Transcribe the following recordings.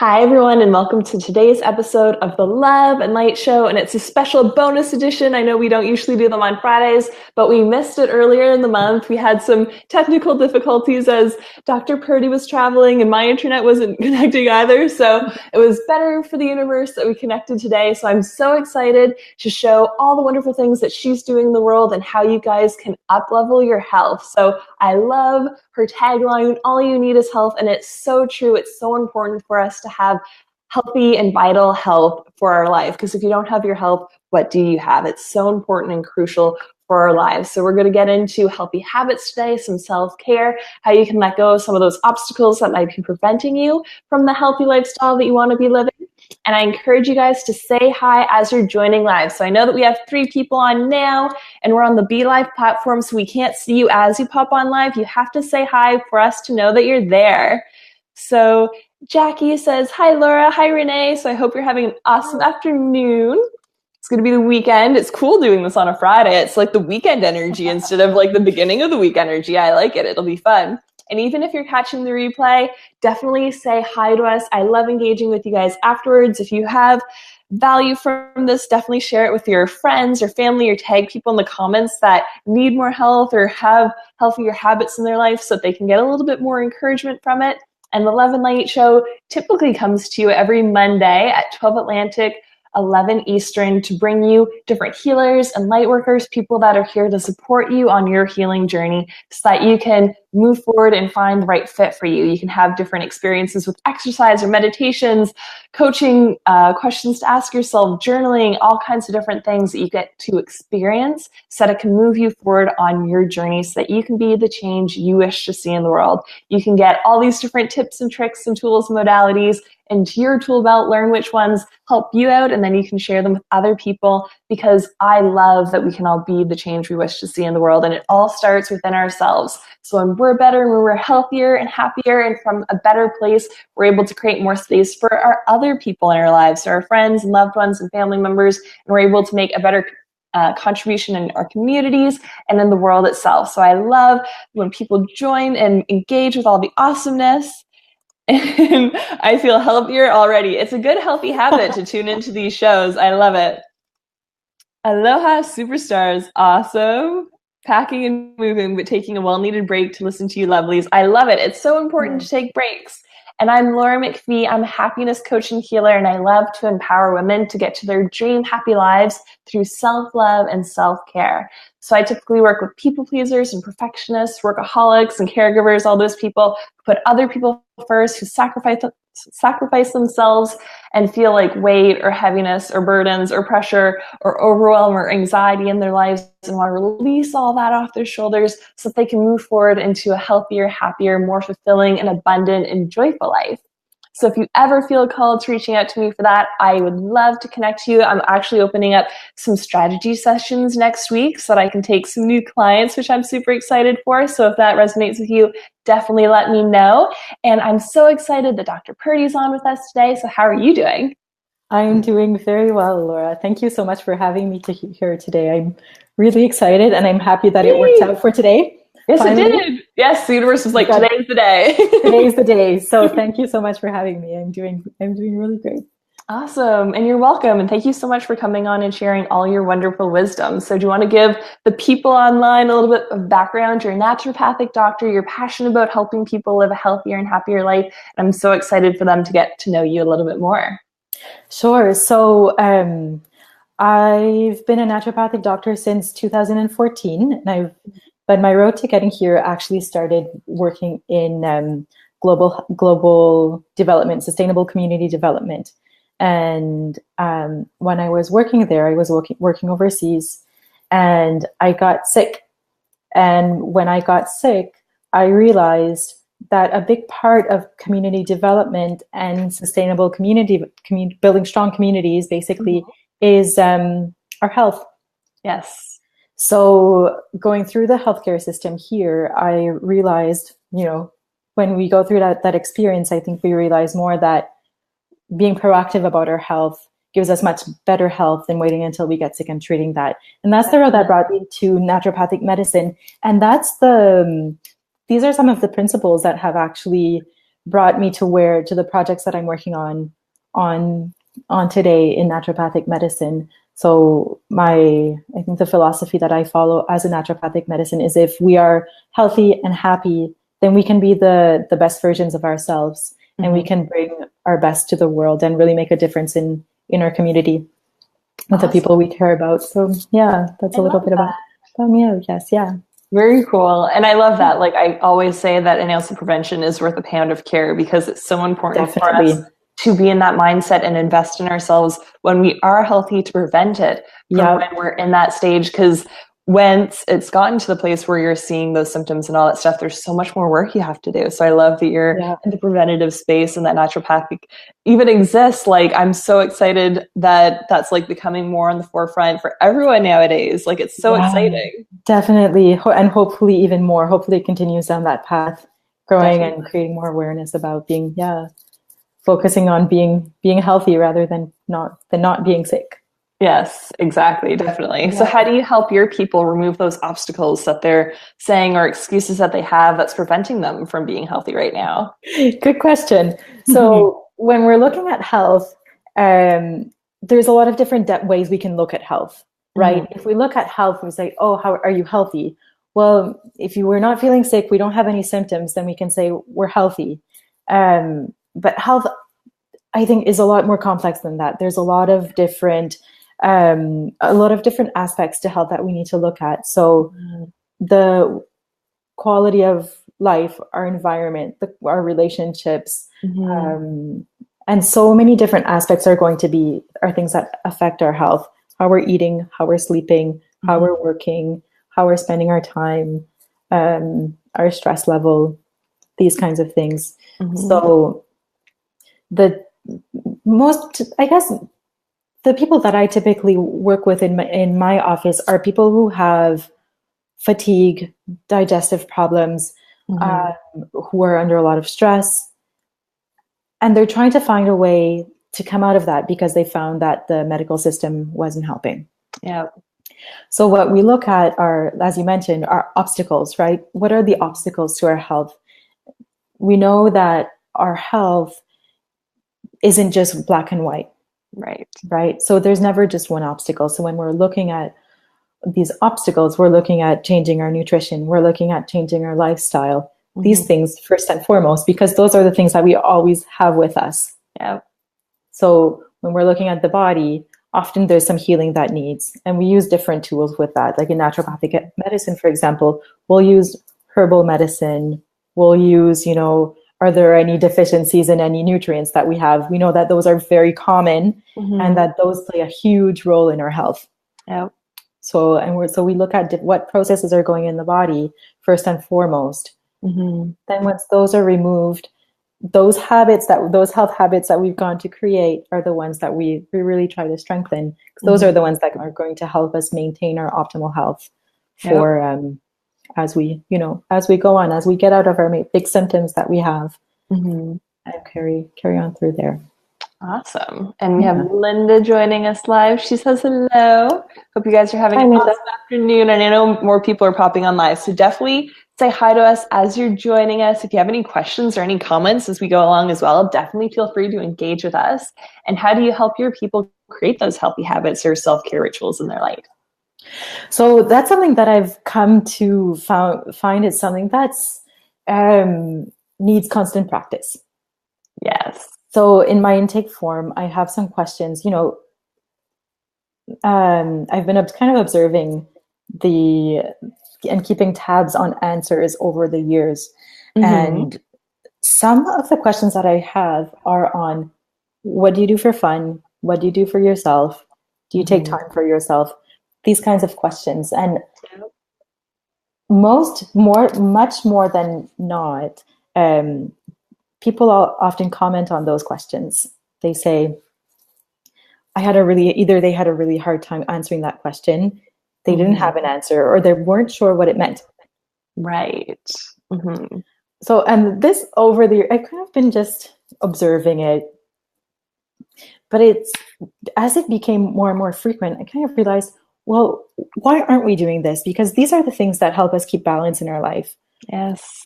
Hi, everyone, and welcome to today's episode of the Love and Light Show. And it's a special bonus edition. I know we don't usually do them on Fridays, but we missed it earlier in the month. We had some technical difficulties as Dr. Purdy was traveling and my internet wasn't connecting either. So it was better for the universe that we connected today. So I'm so excited to show all the wonderful things that she's doing in the world and how you guys can up-level your health. So I love her tagline, all you need is health. And it's so true. It's so important for us to have healthy and vital health for our life. Because if you don't have your health, what do you have? It's so important and crucial for our lives. So we're going to get into healthy habits today, some self-care, how you can let go of some of those obstacles that might be preventing you from the healthy lifestyle that you want to be living. And I encourage you guys to say hi as you're joining live. So I know that we have 3 people on now, and we're on the Be Live platform, so we can't see you as you pop on live. You have to say hi for us to know that you're there. So Jackie says, hi, Laura. Hi, Renee. So I hope you're having an awesome afternoon. It's going to be the weekend. It's cool doing this on a Friday. It's like the weekend energy instead of like the beginning of the week energy. I like it. It'll be fun. And even if you're catching the replay, definitely say hi to us. I love engaging with you guys afterwards. If you have value from this, definitely share it with your friends or family, or tag people in the comments that need more health or have healthier habits in their life so that they can get a little bit more encouragement from it. And the Love and Light Show typically comes to you every Monday at 12 Atlantic, 11 Eastern, to bring you different healers and light workers, people that are here to support you on your healing journey so that you can move forward and find the right fit for you. You can have different experiences with exercise or meditations, coaching, questions to ask yourself, journaling, all kinds of different things that you get to experience so that it can move you forward on your journey so that you can be the change you wish to see in the world. You can get all these different tips and tricks and tools and modalities into your tool belt, learn which ones help you out, and then you can share them with other people, because I love that we can all be the change we wish to see in the world, and it all starts within ourselves. So when we're better, when we're healthier and happier and from a better place, we're able to create more space for our other people in our lives, so our friends and loved ones and family members, and we're able to make a better contribution in our communities and in the world itself. So I love when people join and engage with all the awesomeness. And I feel healthier already. It's a good, healthy habit to tune into these shows. I love it. Aloha, superstars. Awesome. Packing and moving, but taking a well-needed break to listen to you lovelies. I love it. It's so important to take breaks. And I'm Laura McPhee. I'm a happiness coach and healer, and I love to empower women to get to their dream happy lives through self-love and self-care. So I typically work with people pleasers and perfectionists, workaholics and caregivers, all those people who put other people first, who sacrifice themselves and feel like weight or heaviness or burdens or pressure or overwhelm or anxiety in their lives, and want to release all that off their shoulders so that they can move forward into a healthier, happier, more fulfilling and abundant and joyful life. So if you ever feel called to reaching out to me for that, I would love to connect you. I'm actually opening up some strategy sessions next week so that I can take some new clients, which I'm super excited for. So if that resonates with you, definitely let me know. And I'm so excited that Dr. Purdy's on with us today. So how are you doing? I'm doing very well, Laura. Thank you so much for having me here today. I'm really excited, and I'm happy that it worked out for today. Yes, Finally. It did. Yes, the universe was like, today's the day. Today's the day. So thank you so much for having me. I'm doing really great. Awesome. And you're welcome. And thank you so much for coming on and sharing all your wonderful wisdom. So do you want to give the people online a little bit of background? You're a naturopathic doctor. You're passionate about helping people live a healthier and happier life. And I'm so excited for them to get to know you a little bit more. Sure. So I've been a naturopathic doctor since 2014, but my road to getting here actually started working in global development, sustainable community development. And when I was working there, I was working overseas, and I got sick. And when I got sick, I realized that a big part of community development and sustainable building strong communities basically is our health. Yes. So going through the healthcare system here, I realized, when we go through that experience, I think we realize more that being proactive about our health gives us much better health than waiting until we get sick and treating that. And that's the road that brought me to naturopathic medicine. And these are some of the principles that have actually brought me to the projects that I'm working on on today in naturopathic medicine. So I think the philosophy that I follow as a naturopathic medicine is if we are healthy and happy, then we can be the best versions of ourselves, and we can bring our best to the world and really make a difference in our community with the people we care about. So yeah, that's a little bit about me, I guess. Yeah. Very cool. And I love that. Like I always say that an ounce of prevention is worth a pound of care, because it's so important Definitely. for us to be in that mindset and invest in ourselves when we are healthy, to prevent it from when we're in that stage. Because when it's gotten to the place where you're seeing those symptoms and all that stuff, there's so much more work you have to do. So I love that you're in the preventative space and that naturopathic even exists. Like, I'm so excited that that's like becoming more on the forefront for everyone nowadays. Like, it's so exciting. Definitely. And hopefully even more. Hopefully it continues down that path, growing and creating more awareness about being, focusing on being healthy rather than not being sick. Yes, exactly. Definitely. So how do you help your people remove those obstacles that they're saying or excuses that they have that's preventing them from being healthy right now? Good question. So when we're looking at health, there's a lot of different ways we can look at health, right? If we look at health, we say, oh, how are you healthy? Well, if you were not feeling sick, we don't have any symptoms, then we can say we're healthy. But health, I think, is a lot more complex than that. There's a lot of different aspects to health that we need to look at. So the quality of life, our environment, our relationships, and so many different aspects are things that affect our health. How we're eating, how we're sleeping, how we're working, how we're spending our time, our stress level, these kinds of things. So the people that I typically work with in my office are people who have fatigue, digestive problems, who are under a lot of stress, and they're trying to find a way to come out of that because they found that the medical system wasn't helping. Yeah. So what we look at are, as you mentioned, are obstacles, right? What are the obstacles to our health? We know that our health isn't just black and white. Right. So there's never just one obstacle. So when we're looking at these obstacles, we're looking at changing our nutrition. We're looking at changing our lifestyle. These things first and foremost, because those are the things that we always have with us. Yeah. So when we're looking at the body, often there's some healing that needs, and we use different tools with that. Like in naturopathic medicine, for example, we'll use herbal medicine. We'll use, are there any deficiencies in any nutrients that we have? We know that those are very common and that those play a huge role in our health. Yeah. So we look at what processes are going in the body first and foremost. Then once those are removed, those health habits that we've gone to create are the ones that we really try to strengthen, because those are the ones that are going to help us maintain our optimal health for as we go on, as we get out of our big symptoms that we have, and carry on through there. Awesome. And we have Linda joining us live. She says hello. Hope you guys are having an awesome afternoon. And I know more people are popping on live, so definitely say hi to us as you're joining us. If you have any questions or any comments as we go along as well, definitely feel free to engage with us. And how do you help your people create those healthy habits or self-care rituals in their life? So that's something that I've come to find is something that's needs constant practice. Yes. So in my intake form, I have some questions. I've been kind of observing and keeping tabs on answers over the years. And some of the questions that I have are on, what do you do for fun? What do you do for yourself? Do you take time for yourself? These kinds of questions. And much more than not, people often comment on those questions. They say, they had a really hard time answering that question. They didn't have an answer, or they weren't sure what it meant. Right. So, and this over the year, I've kind of been just observing it, but as it became more and more frequent, I kind of realized, well, why aren't we doing this? Because these are the things that help us keep balance in our life. Yes.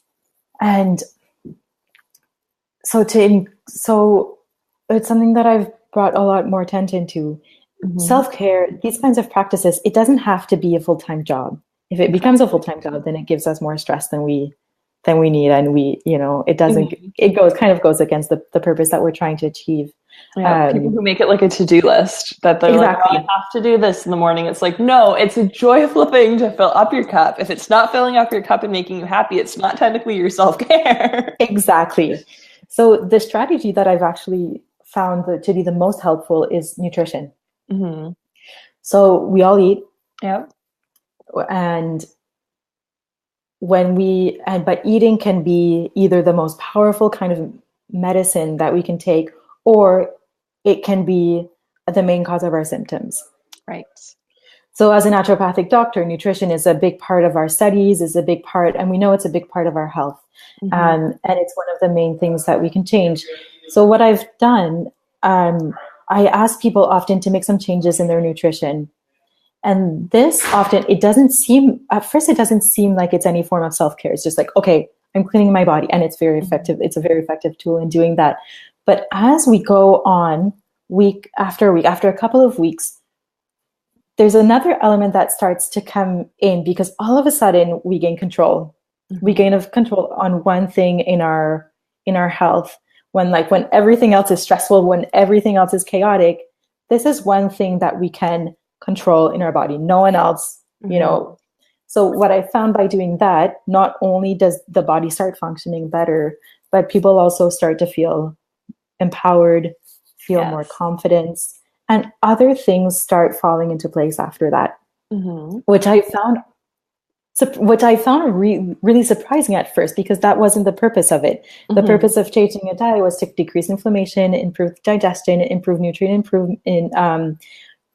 And so it's something that I've brought a lot more attention to. Mm-hmm. Self-care, these kinds of practices, it doesn't have to be a full-time job. If it becomes a full-time job, then it gives us more stress than we need, and it doesn't, Mm-hmm. it goes against the purpose that we're trying to achieve. Yeah, people who make it like a to-do list that they're like, oh, I Exactly. have to do this in the morning. It's like, no, it's a joyful thing to fill up your cup. If it's not filling up your cup and making you happy, it's not technically your self-care. Exactly. So the strategy that I've actually found to be the most helpful is nutrition. Mm-hmm. So we all eat, Yep. and but eating can be either the most powerful kind of medicine that we can take, or it can be the main cause of our symptoms. Right. So as a naturopathic doctor, nutrition is a big part of our studies, is a big part, and we know it's a big part of our health. Mm-hmm. And it's one of the main things that we can change. So what I've done, I ask people often to make some changes in their nutrition. And this often, at first, it doesn't seem like it's any form of self-care. It's just like, okay, I'm cleaning my body, and it's very effective. It's a very effective tool in doing that. But as we go on week after week, after a couple of weeks, there's another element that starts to come in, because all of a sudden we gain control. Mm-hmm. We gain control on one thing in our health. When everything else is stressful, when everything else is chaotic, this is one thing that we can control in our body. No one else, Mm-hmm. So what I found by doing that, not only does the body start functioning better, but people also start to feel empowered, feel more Yes. confidence, and other things start falling into place after that, Mm-hmm. which I found really surprising at first, because that wasn't the purpose of it. The Mm-hmm. purpose of changing a diet was to decrease inflammation, improve digestion, improve nutrient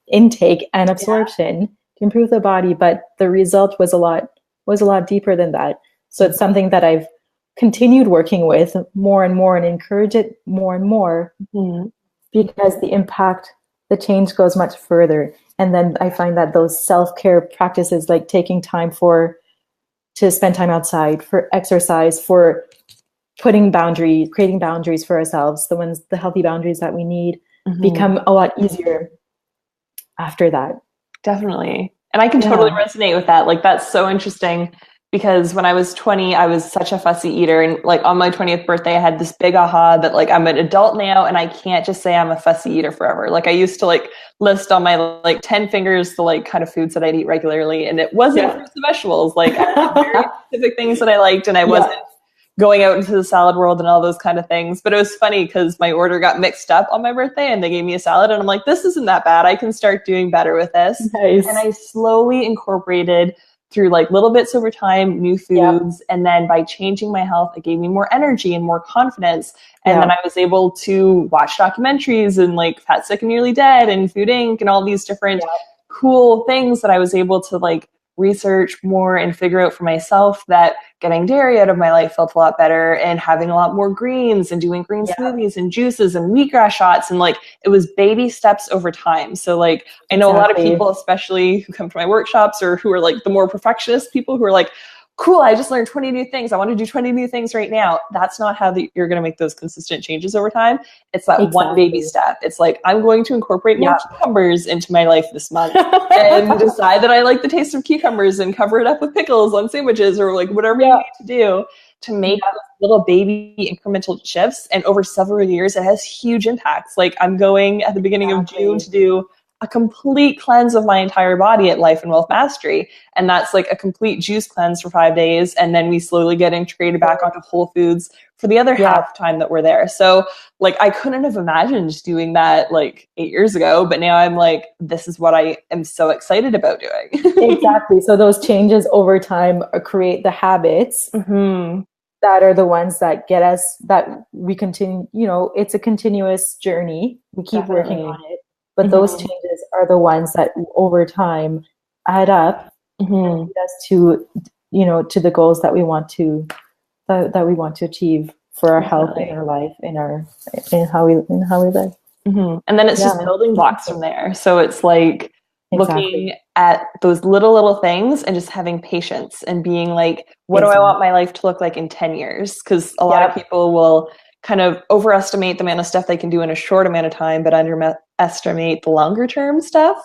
intake and absorption, to improve the body. But the result was a lot deeper than that. So it's something that I've continued working with more and more, and encourage it more and more, Mm-hmm. because the change goes much further. And then I find that those self-care practices, like taking time to spend time outside, for exercise, for creating boundaries for ourselves, the healthy boundaries that we need, Mm-hmm. become a lot easier after that. Definitely. And I can totally resonate with that. Like, that's so interesting, because when I was 20, I was such a fussy eater. And like on my 20th birthday, I had this big aha that like I'm an adult now and I can't just say I'm a fussy eater forever. Like, I used to like list on my like 10 fingers the like kind of foods that I'd eat regularly. And it wasn't fruits and vegetables. Like, I had very specific things that I liked, and I wasn't going out into the salad world and all those kind of things. But it was funny because my order got mixed up on my birthday and they gave me a salad, and I'm like, this isn't that bad. I can start doing better with this. Nice. And I slowly incorporated, through like little bits over time, new foods. Yep. And then by changing my health, it gave me more energy and more confidence. And then I was able to watch documentaries and like Fat, Sick, and Nearly Dead and Food Inc. and all these different cool things that I was able to like research more and figure out for myself, that getting dairy out of my life felt a lot better, and having a lot more greens and doing green smoothies and juices and wheatgrass shots. And like, it was baby steps over time. So like, I know a lot of people, especially who come to my workshops or who are like the more perfectionist people, who are like, cool, I just learned 20 new things. I want to do 20 new things right now. That's not how you're going to make those consistent changes over time. It's that one baby step. It's like, I'm going to incorporate more cucumbers into my life this month, and decide that I like the taste of cucumbers, and cover it up with pickles on sandwiches, or like whatever you need to do to make little baby incremental shifts. And over several years, it has huge impacts. Like, I'm going at the beginning of June to do a complete cleanse of my entire body at Life and Wealth Mastery. And that's like a complete juice cleanse for 5 days. And then we slowly get integrated back onto whole foods for the other half time that we're there. So like, I couldn't have imagined doing that like 8 years ago, but now I'm like, this is what I am so excited about doing. Exactly. So those changes over time create the habits that are the ones that get us, that we continue, it's a continuous journey. We keep working on it. But those changes are the ones that over time add up and lead us to, to the goals that we want to achieve for our health, in our life, in how we live. And then it's just building blocks from there. So it's like looking at those little things and just having patience and being like, what do I want my life to look like in 10 years? Because a lot of people will kind of overestimate the amount of stuff they can do in a short amount of time, but underestimate the longer term stuff.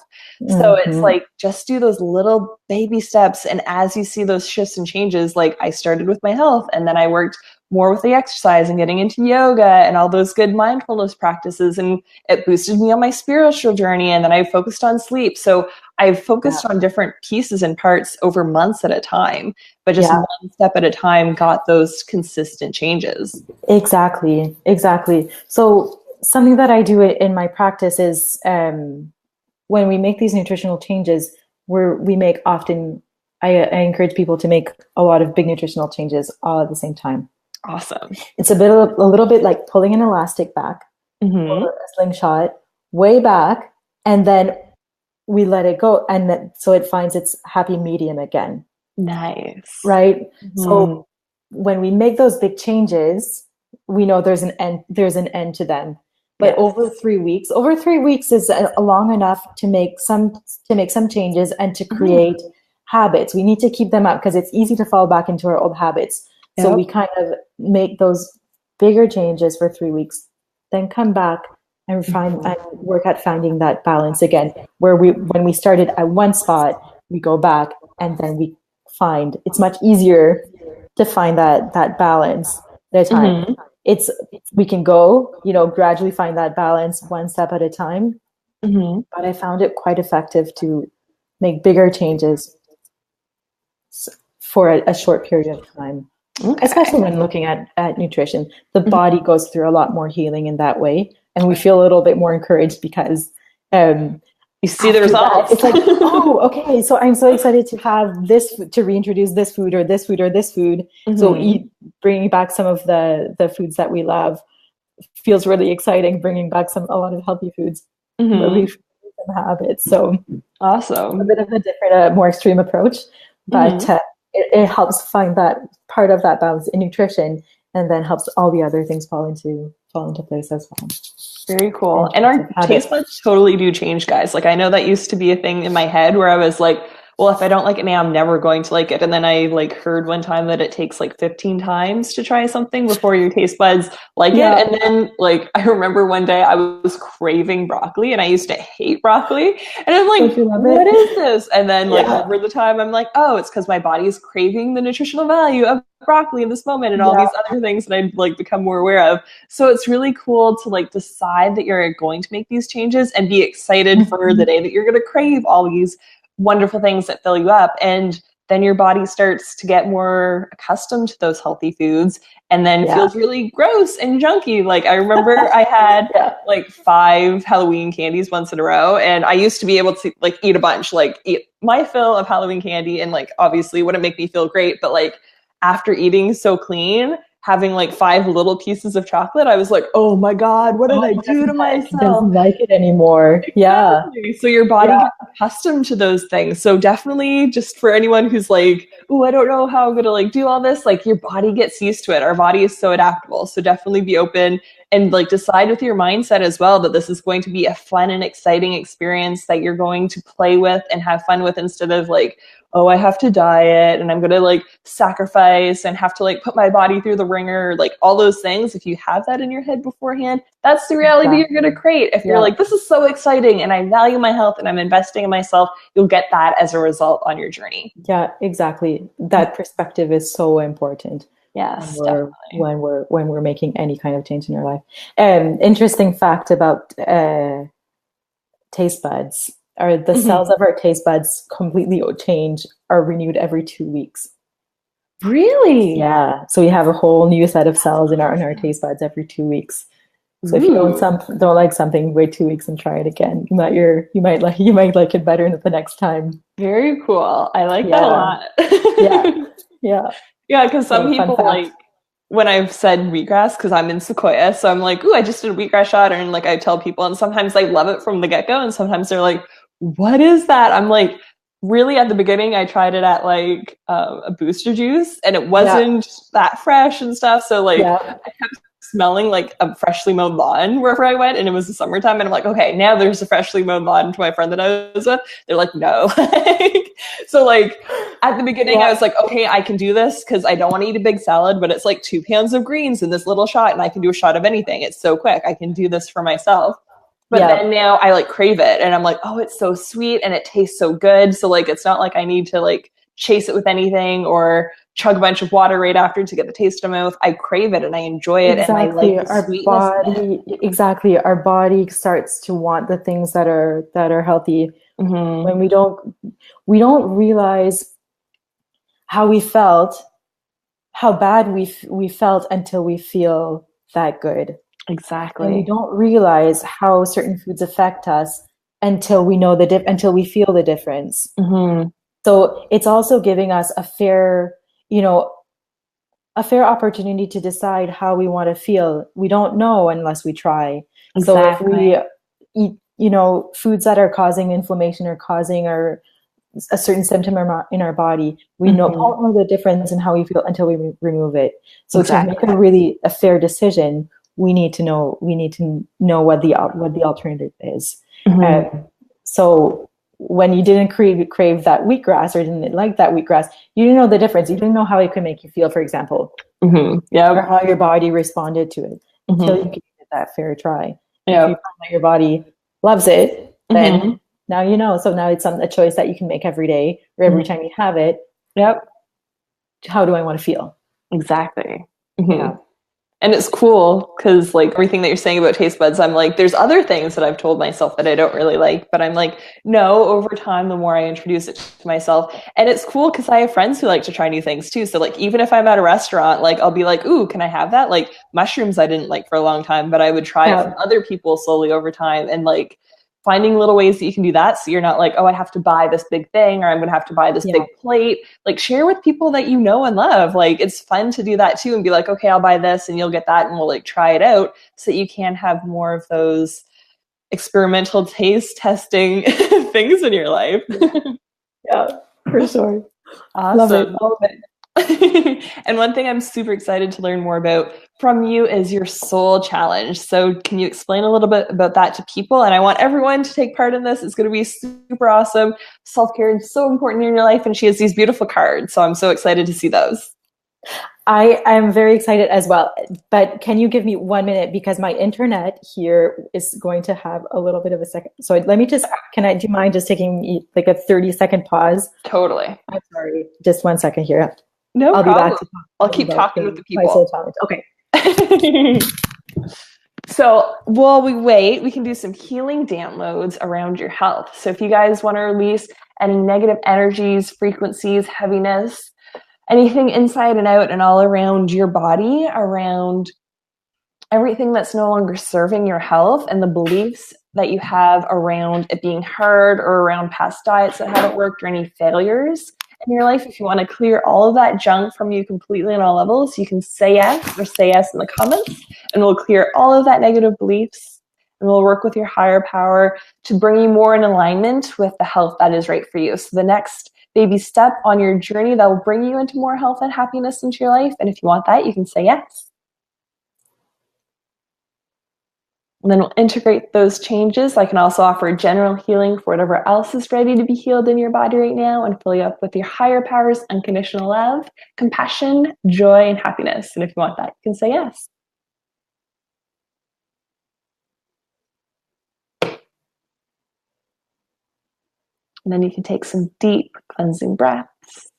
So it's like, just do those little baby steps. And as you see those shifts and changes, like I started with my health, and then I worked more with the exercise and getting into yoga and all those good mindfulness practices. And it boosted me on my spiritual journey. And then I focused on sleep. So I've focused on different pieces and parts over months at a time, but just one step at a time got those consistent changes. Exactly. So something that I do in my practice is when we make these nutritional changes, I encourage people to make a lot of big nutritional changes all at the same time. Awesome. It's a little bit like pulling an elastic back or a slingshot way back, and then we let it go, and so it finds its happy medium again. Nice. Right? So when we make those big changes, we know there's an end to them. But over 3 weeks is long enough to make some changes and to create habits. We need to keep them up because it's easy to fall back into our old habits. So we kind of make those bigger changes for 3 weeks, then come back and and work at finding that balance again. When we started at one spot, we go back, and then we find it's much easier to find that balance at a time. We can go, gradually find that balance one step at a time. But I found it quite effective to make bigger changes for a short period of time. Especially when looking at nutrition, the body goes through a lot more healing in that way, and we feel a little bit more encouraged because you see the results. It's like, oh, okay, so I'm so excited to have this, to reintroduce this food or this food or this food. So bringing back some of the foods that we love feels really exciting. Bringing back a lot of healthy foods, some habits. So awesome. A bit of a different, more extreme approach, but it helps find that part of that balance in nutrition, and then helps all the other things fall into place as well. Very cool. And our taste buds totally do change, guys. Like, I know that used to be a thing in my head where I was like, well, if I don't like it now, I'm never going to like it. And then I heard one time that it takes 15 times to try something before your taste buds like it. And then I remember one day I was craving broccoli, and I used to hate broccoli. And I'm like, what is this? And then over the time, I'm like, oh, it's because my body is craving the nutritional value of broccoli in this moment, and all these other things that I'd become more aware of. So it's really cool to decide that you're going to make these changes and be excited for the day that you're going to crave all these wonderful things that fill you up. And then your body starts to get more accustomed to those healthy foods, and then feels really gross and junky. I remember I had 5 Halloween candies once in a row, and I used to be able to eat a bunch, eat my fill of Halloween candy, and obviously wouldn't make me feel great, but after eating so clean, having 5 little pieces of chocolate, I was like, oh my God, what did I do to myself? He doesn't like it anymore. Exactly. So your body gets accustomed to those things. So definitely, just for anyone who's oh, I don't know how I'm going to do all this, your body gets used to it. Our body is so adaptable. So definitely be open and decide with your mindset as well that this is going to be a fun and exciting experience that you're going to play with and have fun with, instead of oh, I have to diet and I'm going to sacrifice and have to put my body through the ringer, all those things. If you have that in your head beforehand, that's the reality you're going to create. If you're this is so exciting and I value my health and I'm investing in myself, you'll get that as a result on your journey. Yeah, exactly. That perspective is so important. Yes, when we're making any kind of change in your life. Interesting fact about taste buds. The cells of our taste buds completely are renewed every 2 weeks. Really? Yeah. So we have a whole new set of cells in our taste buds every 2 weeks. So if you don't like something, wait 2 weeks and try it again. You might like it better the next time. Very cool. I like that a lot. Yeah, because some people when I've said wheatgrass, because I'm in Sequoia, so I'm ooh, I just did a wheatgrass shot, and I tell people, and sometimes they love it from the get-go, and sometimes they're like, what is that? I'm really, at the beginning, I tried it at a booster juice, and it wasn't that fresh and stuff, so I kept smelling like a freshly mowed lawn wherever I went, and it was the summertime, and I'm like, okay, now there's a freshly mowed lawn to my friend that I was with. They're like, no. So like at the beginning, I was like, okay, I can do this because I don't want to eat a big salad, but it's like 2 pounds of greens in this little shot, and I can do a shot of anything. It's so quick. I can do this for myself. But then now I like crave it, and I'm like, oh, it's so sweet and it tastes so good. So like, it's not like I need to like chase it with anything or chug a bunch of water right after to get the taste in my mouth. I crave it and I enjoy it. Exactly. And I like the sweetness. Exactly. Our body starts to want the things that are healthy. When we don't realize how we felt, how bad we felt until we feel that good. Exactly. And we don't realize how certain foods affect us until we know until we feel the difference. So it's also giving us a fair opportunity to decide how we want to feel. We don't know unless we try. Exactly. So if we eat, foods that are causing inflammation or causing a certain symptom in our body, we don't know the difference in how we feel until we remove it. So to make a fair decision, we need to know what the alternative is. So when you didn't crave that wheatgrass or didn't like that wheatgrass, you didn't know the difference. You didn't know how it could make you feel, for example, or how your body responded to it until you gave it that fair try. If you find that your body loves it, then now you know. So now it's a choice that you can make every day or every time you have it. How do I want to feel? Exactly. And it's cool because like everything that you're saying about taste buds, I'm like, there's other things that I've told myself that I don't really like, but I'm like, no, over time, the more I introduce it to myself. And it's cool because I have friends who like to try new things too. So like, even if I'm at a restaurant, like I'll be like, ooh, can I have that? Like mushrooms I didn't like for a long time, but I would try it from other people slowly over time, and like finding little ways that you can do that. So you're not like, oh, I have to buy this big thing, or I'm going to have to buy this big plate. Like share with people that you know and love. Like it's fun to do that too, and be like, okay, I'll buy this and you'll get that, and we'll like try it out so that you can have more of those experimental taste testing things in your life. Yeah, for sure. Awesome. Love it. And one thing I'm super excited to learn more about from you is your soul challenge. So can you explain a little bit about that to people? And I want everyone to take part in this. It's going to be super awesome. Self-care is so important in your life. And she has these beautiful cards. So I'm so excited to see those. I am very excited as well. But can you give me 1 minute? Because my internet here is going to have a little bit of a second. So let me do you mind just taking like a 30-second pause? Totally. I'm sorry. Just 1 second here. No problem. I'll keep talking with the people. Okay. So while we wait, we can do some healing downloads around your health. So if you guys want to release any negative energies, frequencies, heaviness, anything inside and out and all around your body, around everything that's no longer serving your health and the beliefs that you have around it being hard, or around past diets that haven't worked, or any failures in your life, if you want to clear all of that junk from you completely on all levels, you can say yes, or say yes in the comments, and we'll clear all of that negative beliefs, and we'll work with your higher power to bring you more in alignment with the health that is right for you. So the next baby step on your journey that will bring you into more health and happiness into your life. And if you want that, you can say yes. And then we'll integrate those changes. I can also offer general healing for whatever else is ready to be healed in your body right now, and fill you up with your higher powers, unconditional love, compassion, joy, and happiness. And if you want that, you can say yes. And then you can take some deep cleansing breaths.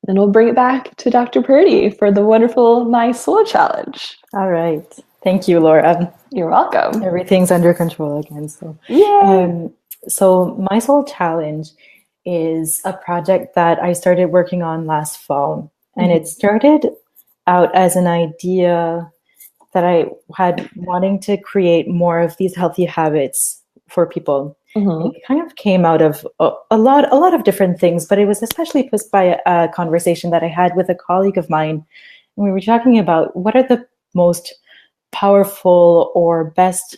Then we'll bring it back to Dr. Purdy for the wonderful My Soul Challenge. All right. Thank you, Laura. You're welcome. Everything's under control again. So, so My Soul Challenge is a project that I started working on last fall. And it started out as an idea that I had wanting to create more of these healthy habits for people. It kind of came out of a lot of different things, but it was especially pushed by a conversation that I had with a colleague of mine. And we were talking about what are the most powerful or best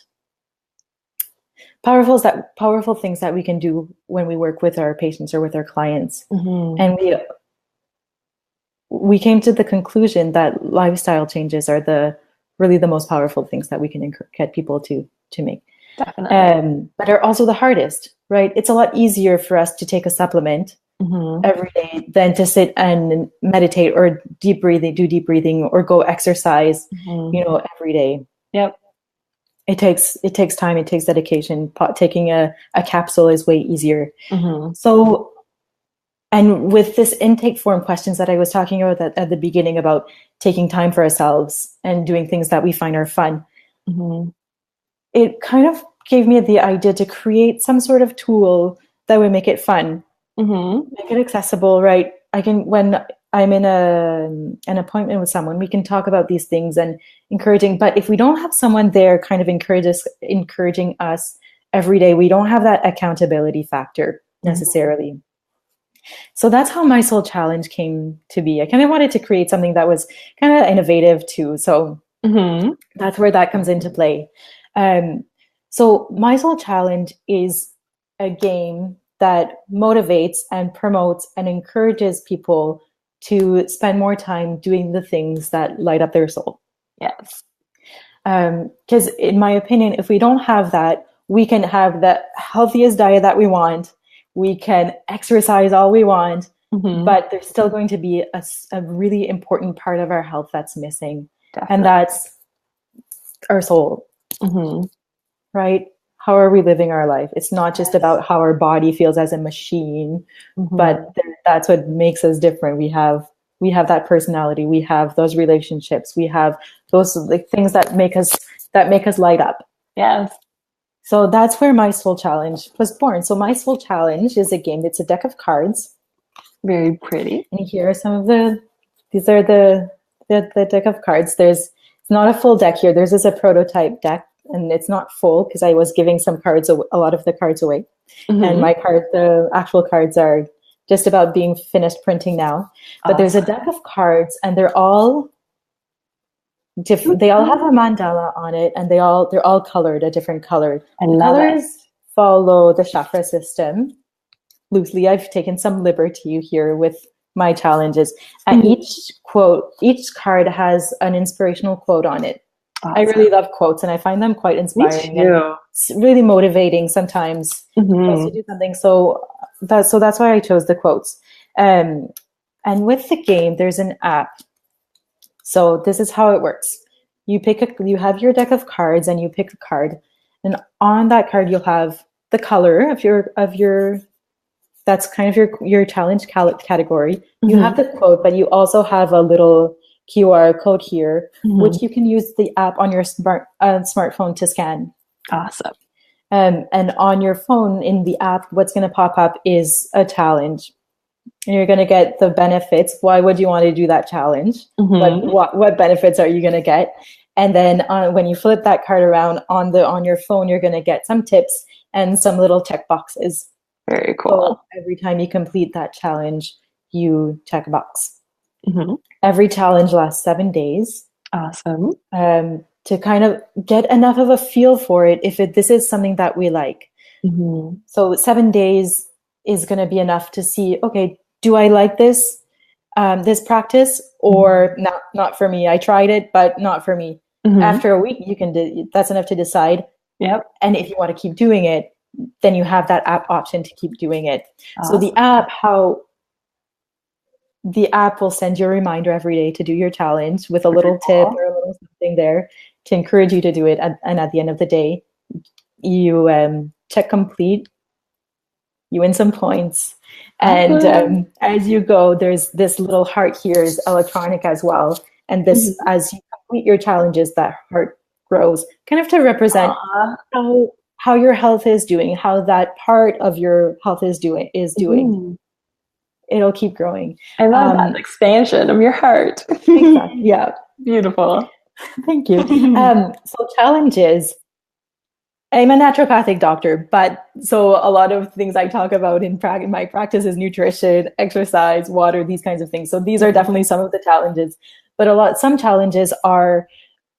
powerful things that we can do when we work with our patients or with our clients. And we came to the conclusion that lifestyle changes are really the most powerful things that we can get people to make. Definitely. But are also the hardest, right? It's a lot easier for us to take a supplement every day than to sit and meditate or do deep breathing or go exercise, every day. Yep. It takes time, it takes dedication. Taking a capsule is way easier. So, and with this intake form questions that I was talking about at the beginning about taking time for ourselves and doing things that we find are fun, it kind of gave me the idea to create some sort of tool that would make it fun, make it accessible, right? When I'm in an appointment with someone, we can talk about these things and encouraging, but if we don't have someone there kind of encouraging us every day, we don't have that accountability factor necessarily. So that's how my soul challenge came to be. I kind of wanted to create something that was kind of innovative too. So that's where that comes into play. So my soul challenge is a game that motivates and promotes and encourages people to spend more time doing the things that light up their soul. Yes. Because in my opinion, if we don't have that, we can have the healthiest diet that we want. We can exercise all we want, but there's still going to be a really important part of our health that's missing. Definitely. And that's our soul, right? How are we living our life? It's not just about how our body feels as a machine, but that's what makes us different. We have that personality. We have those relationships. We have those things that make us light up. Yes. So that's where my soul challenge was born. So my soul challenge is a game. It's a deck of cards. Very pretty. And here are some of these are the deck of cards. It's not a full deck here. There's just a prototype deck, and it's not full because I was giving a lot of the cards away. And the actual cards are just about being finished printing now. But there's a deck of cards, and they're all different. They all have a mandala on it, and they're all colored a different color. And colors follow the chakra system loosely. I've taken some liberty here with my challenges. And each card has an inspirational quote on it. Awesome. I really love quotes, and I find them quite inspiring. And it's really motivating sometimes to do something. So that's why I chose the quotes. And with the game, there's an app. So this is how it works. You have your deck of cards, and you pick a card, and on that card you'll have the color of your that's kind of your challenge category. You have the quote, but you also have a little QR code here, which you can use the app on your smartphone to scan. Awesome. And on your phone in the app, what's going to pop up is a challenge. And you're going to get the benefits. Why would you want to do that challenge? What benefits are you going to get? And then when you flip that card around on your phone, you're going to get some tips and some little check boxes. Very cool. So every time you complete that challenge, you check a box. Every challenge lasts 7 days. Awesome. To kind of get enough of a feel for it, if this is something that we like. So 7 days is going to be enough to see, okay, do I like this practice or not for me? I tried it, but not for me. After a week, that's enough to decide. Yep. And if you want to keep doing it, then you have that app option to keep doing it. Awesome. So the app will send you a reminder every day to do your challenge with a little tip or a little something there to encourage you to do it. And at the end of the day, you check complete, you win some points. And as you go, there's this little heart here is electronic as well. And this, as you complete your challenges, that heart grows, kind of to represent how your health is doing, how that part of your health is doing. It'll keep growing. I love that expansion of your heart. Exactly. Yeah. Beautiful. Thank you. So challenges. I'm a naturopathic doctor, but so a lot of things I talk about in my practice is nutrition, exercise, water, these kinds of things. So these are definitely some of the challenges, but some challenges are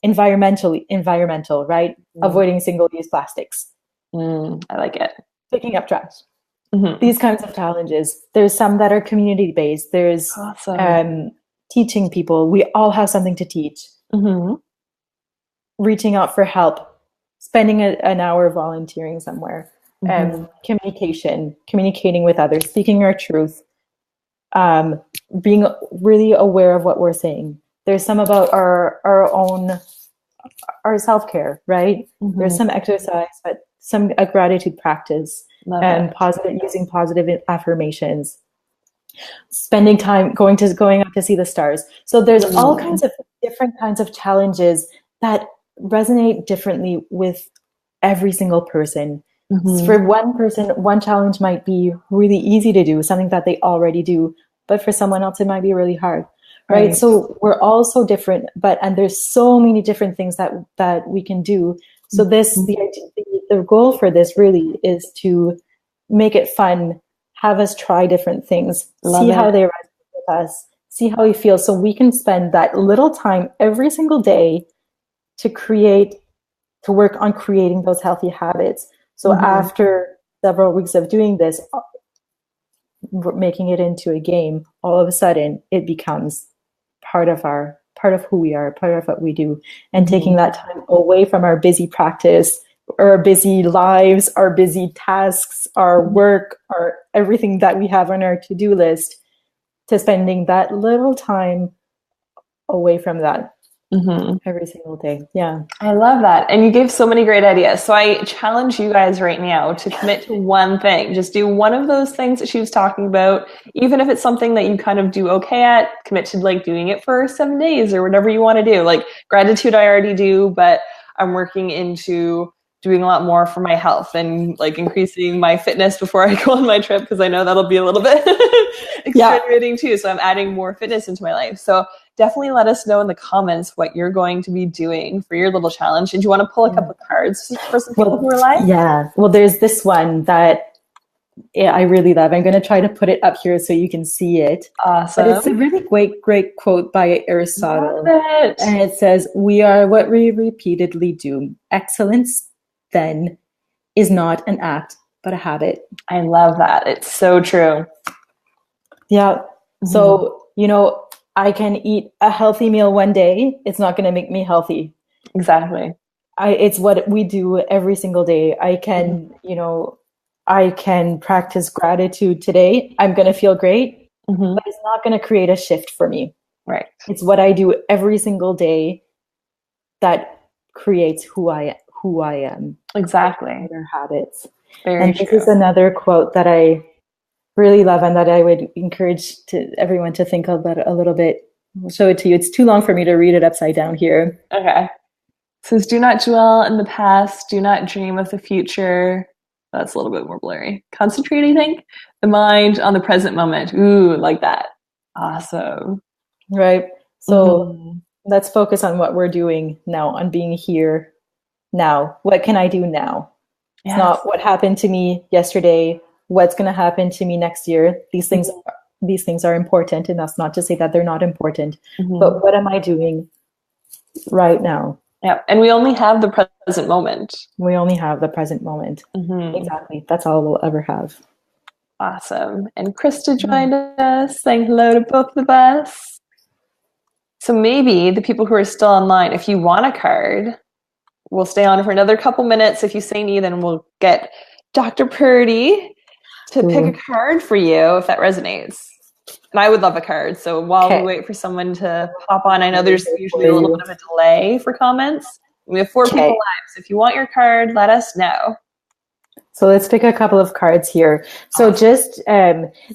environmental, right? Avoiding single-use plastics. I like it. Picking up trash. These kinds of challenges. There's some that are community-based. There's teaching people. We all have something to teach. Reaching out for help. Spending an hour volunteering somewhere. Communicating with others. Speaking our truth. Being really aware of what we're saying. There's some about our self-care, right? There's some exercise, but a gratitude practice. And using positive affirmations, spending time going out to see the stars. So there's all kinds of different kinds of challenges that resonate differently with every single person. For one person, one challenge might be really easy to do, something that they already do, but for someone else it might be really hard, right? So we're all so different, and there's so many different things that we can do. So the goal for this really is to make it fun, have us try different things, see how they resonate with us, see how we feel, so we can spend that little time every single day to work on creating those healthy habits. So after several weeks of doing this, making it into a game, all of a sudden it becomes part of who we are, part of what we do, and taking that time away from our busy practice, our busy lives, our busy tasks, our work, our everything that we have on our to-do list, to spending that little time away from that every single day. Yeah. I love that. And you gave so many great ideas. So I challenge you guys right now to commit to one thing. Just do one of those things that she was talking about. Even if it's something that you kind of do okay at, commit to like doing it for 7 days or whatever you want to do. Like gratitude I already do, but I'm working into doing a lot more for my health and like increasing my fitness before I go on my trip, because I know that'll be a little bit extenuating too. So I'm adding more fitness into my life. So definitely let us know in the comments what you're going to be doing for your little challenge. And do you want to pull a couple of cards for some people who are live? Yeah. Well, there's this one that I really love. I'm going to try to put it up here so you can see it. Awesome. But it's a really great quote by Aristotle. Love it. And it says, "We are what we repeatedly do. Excellence, then, is not an act, but a habit." I love that. It's so true. Yeah. So, I can eat a healthy meal one day. It's not going to make me healthy. Exactly. It's what we do every single day. I can, I can practice gratitude today. I'm going to feel great, but it's not going to create a shift for me. Right. It's what I do every single day that creates who I am. Exactly. Their habits. Very This true. is another quote that I really love and that I would encourage everyone to think about a little bit. I'll show it to you. It's too long for me to read it upside down here. Okay. It says, "Do not dwell in the past. Do not dream of the future." That's a little bit more blurry. "Concentrate, I think, the mind on the present moment." Ooh, like that. Awesome. Right. So let's focus on what we're doing now, on being here now. What can I do now? Yes. It's not what happened to me yesterday. What's going to happen to me next year? These things are important, and that's not to say that they're not important. But what am I doing right now? Yeah, and we only have the present moment. We only have the present moment. Exactly. That's all we'll ever have. Awesome. And Krista joined us, saying hello to both of us. So maybe the people who are still online, if you want a card, we'll stay on for another couple minutes. If you say me, then we'll get Dr. Purdy to pick a card for you if that resonates. And I would love a card. So while we wait for someone to pop on, I know there's usually a little bit of a delay for comments. We have 4 people live. So if you want your card, let us know. So let's pick a couple of cards here. So just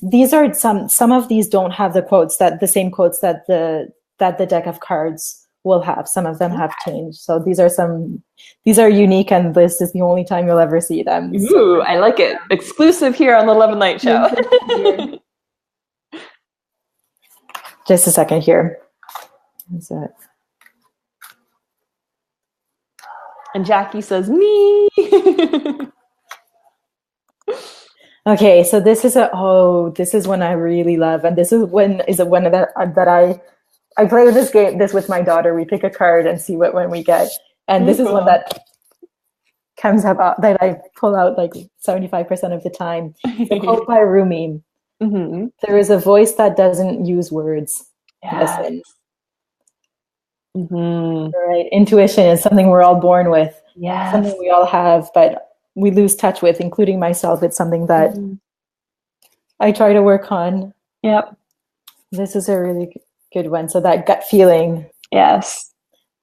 these are some of these don't have the same quotes that the deck of cards will have. Some of them have changed. So these are unique, and this is the only time you'll ever see them. Ooh, so, I like it. Exclusive here on the Love and Light Show. Just a second here. Is that? And Jackie says, me. Okay, so this is one I really love, and this is one that I play with this with my daughter. We pick a card and see what one we get. And this is one that comes up that I pull out like 75% of the time. It's a quote by Rumi. Mm-hmm. There is a voice that doesn't use words. Yeah. Listen. Mm-hmm. Right. Intuition is something we're all born with. Yes. Something we all have, but we lose touch with, including myself. It's something that I try to work on. Yep. This is a really good one. So that gut feeling. Yes.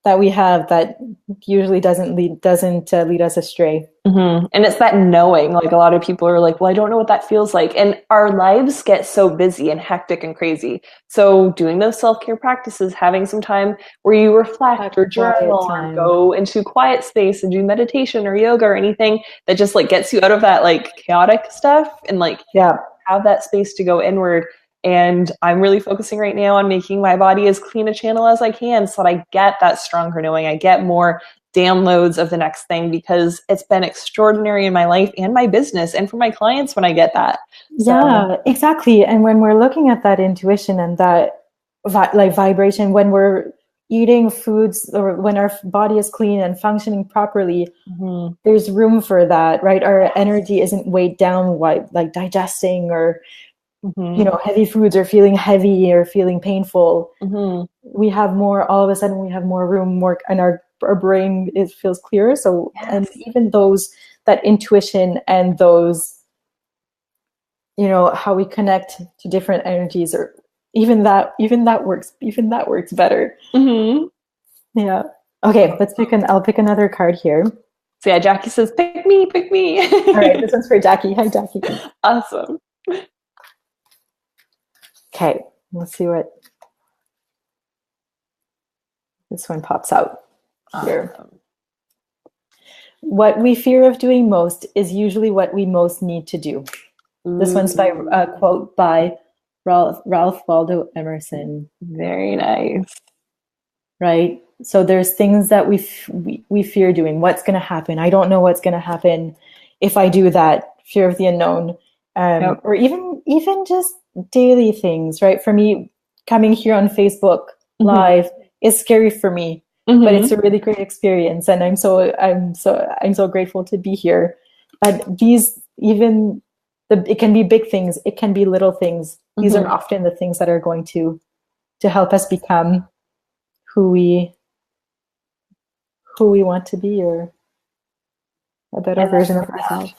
That we have that usually doesn't lead us astray. Mm-hmm. And it's that knowing, like a lot of people are like, well, I don't know what that feels like. And our lives get so busy and hectic and crazy. So doing those self-care practices, having some time where you reflect or journal or go into quiet space and do meditation or yoga or anything that just like gets you out of that like chaotic stuff and like have that space to go inward. And I'm really focusing right now on making my body as clean a channel as I can so that I get that stronger knowing. I get more downloads of the next thing because it's been extraordinary in my life and my business and for my clients when I get that. Yeah, exactly. And when we're looking at that intuition and that like vibration, when we're eating foods or when our body is clean and functioning properly, there's room for that, right? Our energy isn't weighed down by like digesting or heavy foods or feeling heavy or feeling painful. We have more, all of a sudden we have more room, and our brain feels clearer. So, and even that intuition and those, how we connect to different energies, or even that works better. Yeah. Okay, I'll pick another card here. So yeah, Jackie says, pick me. All right, this one's for Jackie. Hi, Jackie. Awesome. Okay, let's see what this one pops out here. Awesome. What we fear of doing most is usually what we most need to do. This one's by a quote by Ralph Waldo Emerson. Very nice. Right? So there's things that we fear doing. What's going to happen? I don't know what's going to happen if I do that. Fear of the unknown. Or even just daily things, right? For me, coming here on Facebook Live is scary for me, but it's a really great experience, and I'm so grateful to be here. But it can be big things, it can be little things. These are often the things that are going to help us become who we want to be, or a better version of ourselves.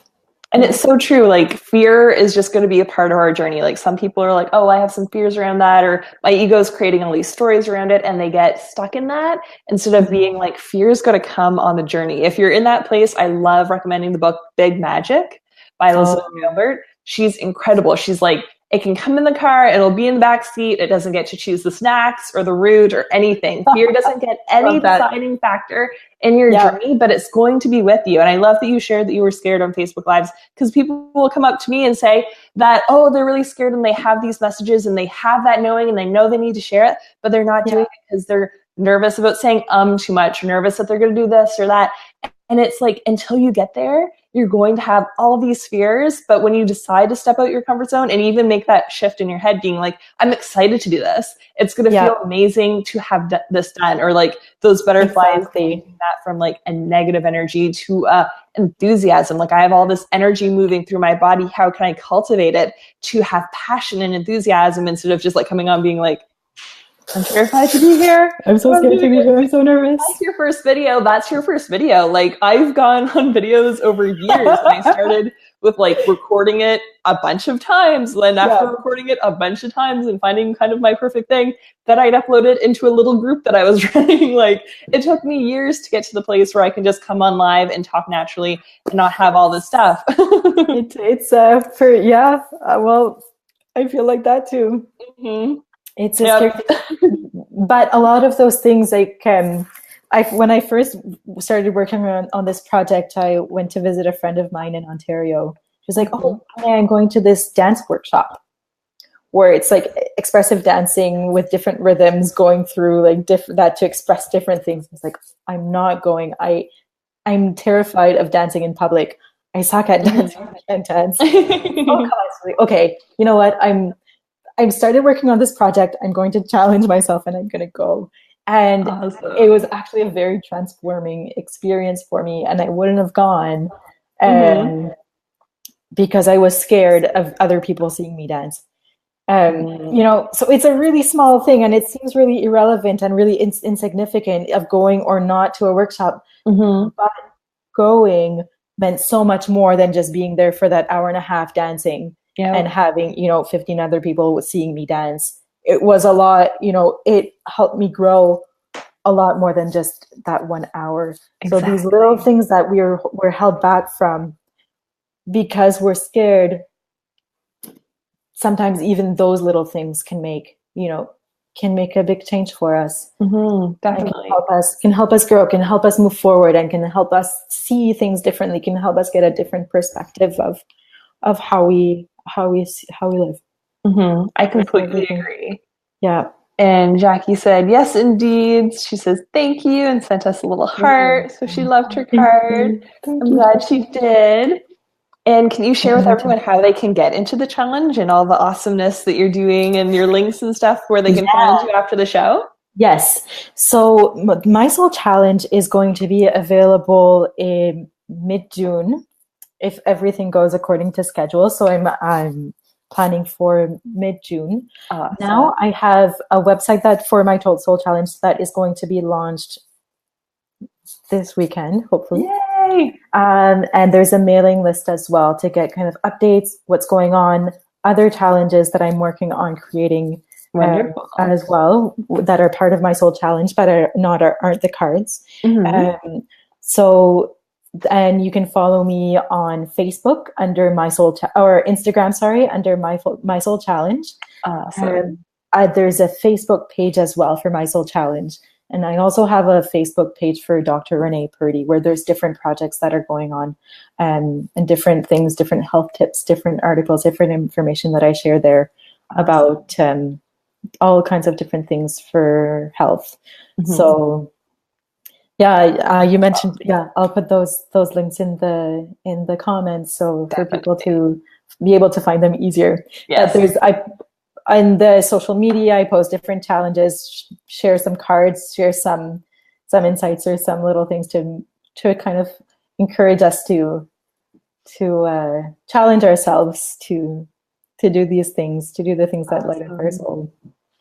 And it's so true. Like fear is just going to be a part of our journey. Like some people are like, oh, I have some fears around that, or my ego is creating all these stories around it, and they get stuck in that instead of being like, fear is going to come on the journey. If you're in that place, I love recommending the book Big Magic by Elizabeth Gilbert. She's incredible. She's like, it can come in the car, it'll be in the back seat. It doesn't get to choose the snacks or the route or anything. Fear doesn't get any deciding factor in your journey, but it's going to be with you. And I love that you shared that you were scared on Facebook Lives, because people will come up to me and say that, oh, they're really scared and they have these messages and they have that knowing and they know they need to share it, but they're not doing it because they're nervous about saying too much, or nervous that they're going to do this or that. And it's like, until you get there, you're going to have all these fears. But when you decide to step out your comfort zone and even make that shift in your head, being like, I'm excited to do this, it's going to feel amazing to have this done. Or like those butterflies, taking that from like a negative energy to enthusiasm. Like I have all this energy moving through my body. How can I cultivate it to have passion and enthusiasm instead of just like coming on being like, I'm terrified to be here. I'm so scared to be here. I'm so nervous. That's your first video. That's your first video. Like I've gone on videos over years, and I started with like recording it a bunch of times. And after recording it a bunch of times and finding kind of my perfect thing, that I'd upload it into a little group that I was running. Like it took me years to get to the place where I can just come on live and talk naturally and not have all this stuff. Well, I feel like that too. It's a scary thing. But a lot of those things, like when I first started working on this project, I went to visit a friend of mine in Ontario. She was like, oh, I'm going to this dance workshop where it's like expressive dancing with different rhythms going through like that to express different things. I was like, I'm not going. I'm terrified of dancing in public. I suck at dancing. I can't dance. Okay, you know what? I've started working on this project. I'm going to challenge myself and I'm going to go. And it was actually a very transforming experience for me. And I wouldn't have gone because I was scared of other people seeing me dance. You know, so it's a really small thing and it seems really irrelevant and really insignificant of going or not to a workshop. But going meant so much more than just being there for that hour and a half dancing and having, you know, 15 other people seeing me dance. It was a lot, you know, it helped me grow a lot more than just that 1 hour. So these little things that we're held back from because we're scared, sometimes even those little things can make, you know, can make a big change for us. Definitely. Can help us grow, can help us move forward, and can help us see things differently, can help us get a different perspective of how we live. I completely agree. Yeah. And Jackie said, yes, indeed. She says, thank you, and sent us a little heart. So she loved her card. I'm glad she did. And can you share with everyone how they can get into the challenge and all the awesomeness that you're doing and your links and stuff where they can find you after the show? Yes. So My Soul Challenge is going to be available in mid-June if everything goes according to schedule. So I'm planning for mid-June. Awesome. Now I have a website that for My Soul Challenge that is going to be launched this weekend, hopefully. Yay! And there's a mailing list as well to get kind of updates, what's going on, other challenges that I'm working on creating as well that are part of My Soul Challenge, but aren't the cards. And you can follow me on Facebook under My Soul or Instagram, under My Soul Challenge. Awesome. There's a Facebook page as well for My Soul Challenge. And I also have a Facebook page for Dr. Renée Purdy, where there's different projects that are going on and different things, different health tips, different articles, different information that I share there about all kinds of different things for health. So you mentioned, I'll put those links in the comments so for people to be able to find them easier. On the social media, I post different challenges, share some cards, share some insights or some little things to kind of encourage us to challenge ourselves to do these things, to do the things that light up our soul.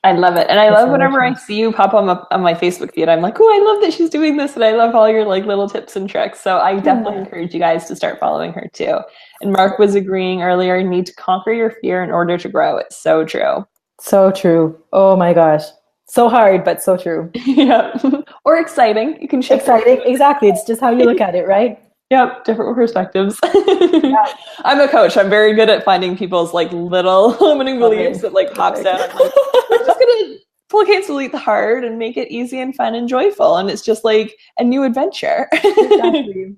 I love it. And I love whenever I see you pop on my Facebook feed, I'm like, oh, I love that she's doing this. And I love all your like little tips and tricks. So I definitely encourage you guys to start following her too. And Mark was agreeing earlier, you need to conquer your fear in order to grow. It's so true. So true. Oh my gosh. So hard, but so true. Yeah. Or exciting. You can shift. Exciting. Exactly. It's just how you look at it, right? Yep, different perspectives. I'm a coach. I'm very good at finding people's like little limiting beliefs that like pops down. I'm like, we're just gonna delete the hard and make it easy and fun and joyful. And it's just like a new adventure. Exactly.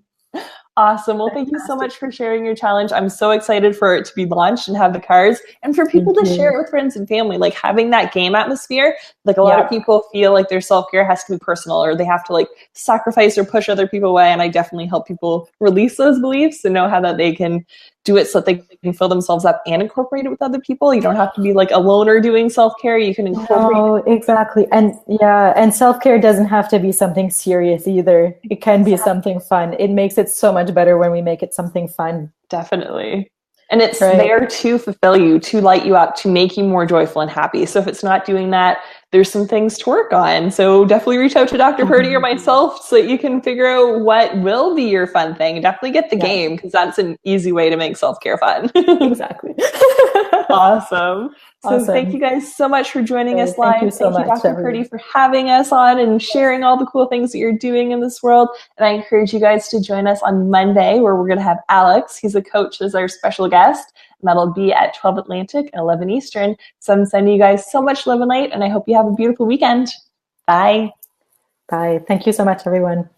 Awesome. Well, thank you so much for sharing your challenge. I'm so excited for it to be launched and have the cards and for people to share it with friends and family, like having that game atmosphere. Like a lot of people feel like their self-care has to be personal or they have to like sacrifice or push other people away. And I definitely help people release those beliefs and know how that they can do it so that they can fill themselves up and incorporate it with other people. You don't have to be like a loner doing self-care. You can incorporate. Oh, exactly. And self-care doesn't have to be something serious either. It can be something fun. It makes it so much better when we make it something fun. Definitely. And it's there to fulfill you, to light you up, to make you more joyful and happy. So if it's not doing that, there's some things to work on. So definitely reach out to Dr. Purdy or myself so that you can figure out what will be your fun thing. Definitely get the game because that's an easy way to make self-care fun. Exactly. Awesome. So thank you guys so much for joining us live. Thank you, Dr. Purdy, for having us on and sharing all the cool things that you're doing in this world. And I encourage you guys to join us on Monday where we're going to have Alex. He's a coach as our special guest. And that'll be at 12 Atlantic, 11 Eastern. So I'm sending you guys so much love and light, and I hope you have a beautiful weekend. Bye. Bye. Thank you so much, everyone.